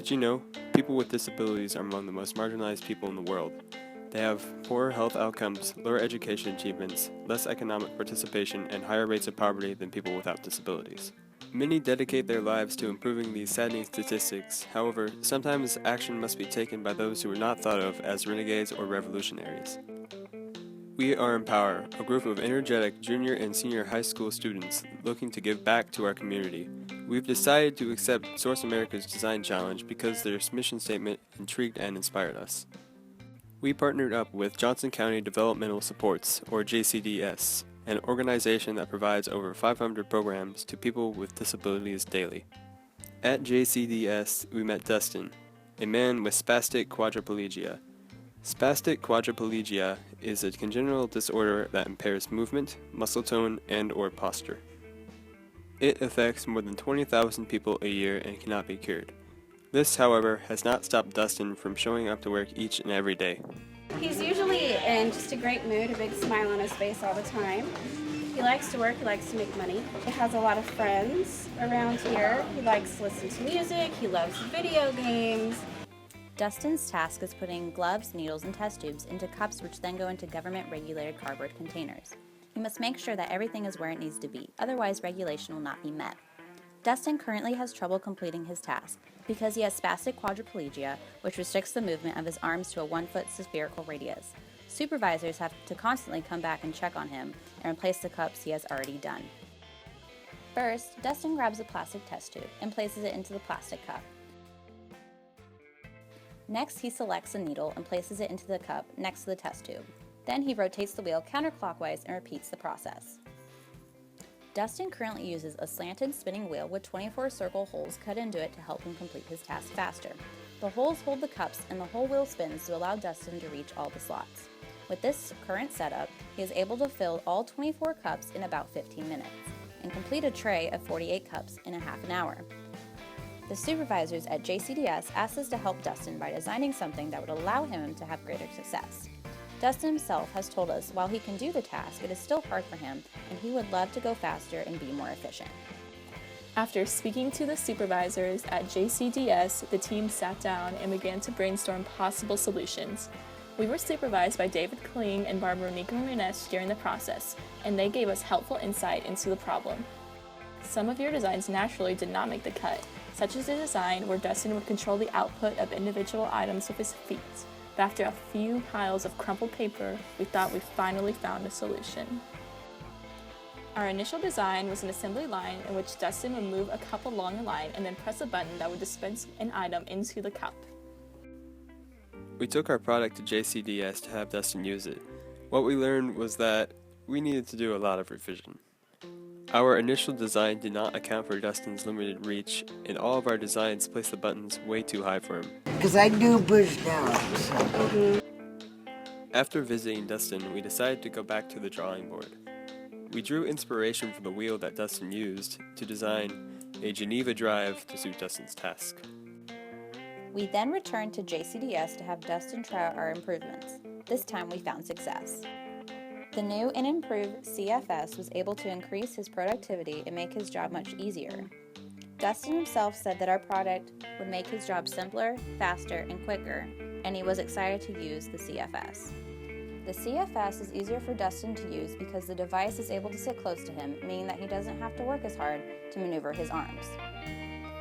Did you know? People with disabilities are among the most marginalized people in the world. They have poorer health outcomes, lower education achievements, less economic participation, and higher rates of poverty than people without disabilities. Many dedicate their lives to improving these saddening statistics. However, sometimes action must be taken by those who are not thought of as renegades or revolutionaries. We are Empower, a group of energetic junior and senior high school students looking to give back to our community. We've decided to accept Source America's Design Challenge because their mission statement intrigued and inspired us. We partnered up with Johnson County Developmental Supports, or JCDS, an organization that provides over 500 programs to people with disabilities daily. At JCDS, we met Dustin, a man with spastic quadriplegia. Spastic quadriplegia is a congenital disorder that impairs movement, muscle tone, and/or posture. It affects more than 20,000 people a year and cannot be cured. This, however, has not stopped Dustin from showing up to work each and every day. He's usually in just a great mood, a big smile on his face all the time. He likes to work, he likes to make money. He has a lot of friends around here. He likes to listen to music, he loves video games. Dustin's task is putting gloves, needles, and test tubes into cups which then go into government-regulated cardboard containers. He must make sure that everything is where it needs to be, otherwise regulation will not be met. Dustin currently has trouble completing his task because he has spastic quadriplegia, which restricts the movement of his arms to a 1-foot spherical radius. Supervisors have to constantly come back and check on him and replace the cups he has already done. First, Dustin grabs a plastic test tube and places it into the plastic cup. Next, he selects a needle and places it into the cup next to the test tube. Then he rotates the wheel counterclockwise and repeats the process. Dustin currently uses a slanted spinning wheel with 24 circle holes cut into it to help him complete his task faster. The holes hold the cups and the whole wheel spins to allow Dustin to reach all the slots. With this current setup, he is able to fill all 24 cups in about 15 minutes and complete a tray of 48 cups in a half an hour. The supervisors at JCDS asked us to help Dustin by designing something that would allow him to have greater success. Dustin himself has told us while he can do the task, it is still hard for him and he would love to go faster and be more efficient. After speaking to the supervisors at JCDS, the team sat down and began to brainstorm possible solutions. We were supervised by David Kling and Barbara Nika Ramirez during the process, and they gave us helpful insight into the problem. Some of your designs naturally did not make the cut, such as the design where Dustin would control the output of individual items with his feet. But after a few piles of crumpled paper, we thought we finally found a solution. Our initial design was an assembly line in which Dustin would move a cup along the line and then press a button that would dispense an item into the cup. We took our product to JCDS to have Dustin use it. What we learned was that we needed to do a lot of revision. Our initial design did not account for Dustin's limited reach, and all of our designs placed the buttons way too high for him. Because I do push down. After visiting Dustin, we decided to go back to the drawing board. We drew inspiration from the wheel that Dustin used to design a Geneva drive to suit Dustin's task. We then returned to JCDS to have Dustin try out our improvements. This time we found success. The new and improved CFS was able to increase his productivity and make his job much easier. Dustin himself said that our product would make his job simpler, faster, and quicker, and he was excited to use the CFS. The CFS is easier for Dustin to use because the device is able to sit close to him, meaning that he doesn't have to work as hard to maneuver his arms.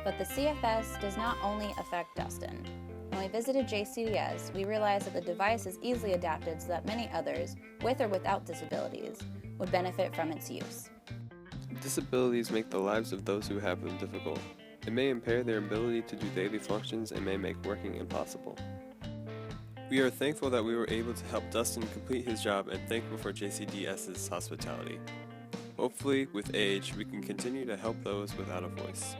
But the CFS does not only affect Dustin. When we visited JCDS, we realized that the device is easily adapted so that many others, with or without disabilities, would benefit from its use. Disabilities make the lives of those who have them difficult. It may impair their ability to do daily functions and may make working impossible. We are thankful that we were able to help Dustin complete his job and thankful for JCDS's hospitality. Hopefully, with age, we can continue to help those without a voice.